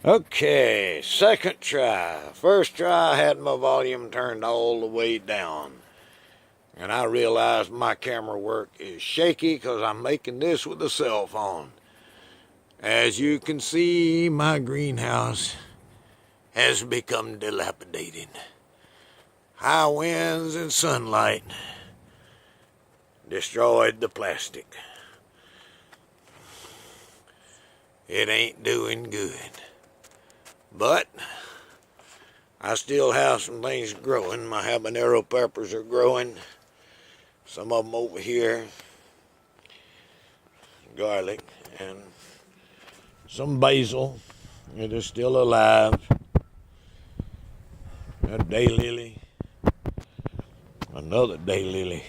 Okay, second try. First try, I had my volume turned all the way down. And I realized my camera work is shaky because I'm making this with a cell phone. As you can see, my greenhouse has become dilapidated. High winds and sunlight destroyed the plastic. It ain't doing good. But I still have some things growing. My habanero peppers are growing. Some of them over here. Garlic and some basil. It is still alive. A daylily. Another daylily.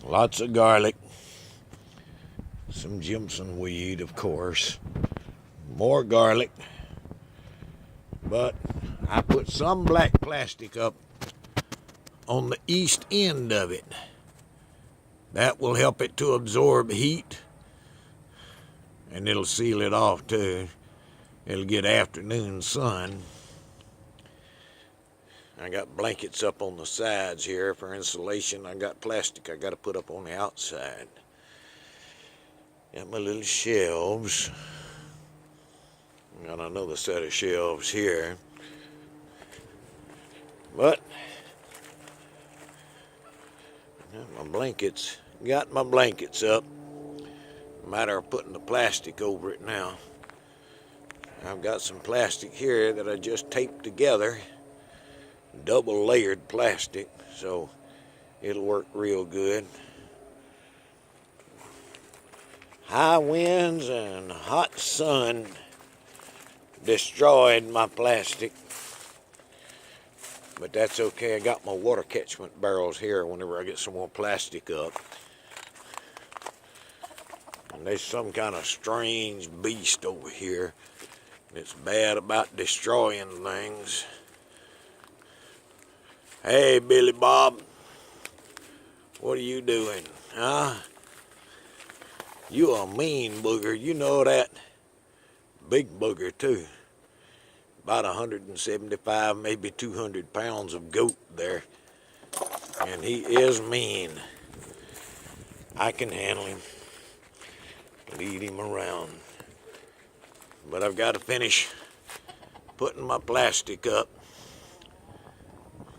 Lots of garlic. Some Jimson weed, of course. More garlic. But I put some black plastic up on the east end of it. That will help it to absorb heat. And it'll seal it off too. It'll get afternoon sun. I got blankets up on the sides here for insulation. I got plastic I got to put up on the outside. Got my little shelves. Got another set of shelves here. But got my blankets up. Matter of putting the plastic over it now. I've got some plastic here that I just taped together. Double layered plastic, so it'll work real good. High winds and hot sun destroyed my plastic, but that's okay. I got my water catchment barrels here whenever I get some more plastic up. And there's some kind of strange beast over here that's bad about destroying things. Hey, Billy Bob, what are you doing, huh? You a mean booger, you know that? Big booger, too. About 175, maybe 200 pounds of goat there. And he is mean. I can handle him. Lead him around. But I've got to finish putting my plastic up.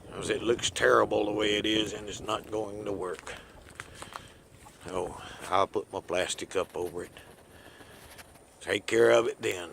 Because it looks terrible the way it is and it's not going to work. So I'll put my plastic up over it. Take care of it then.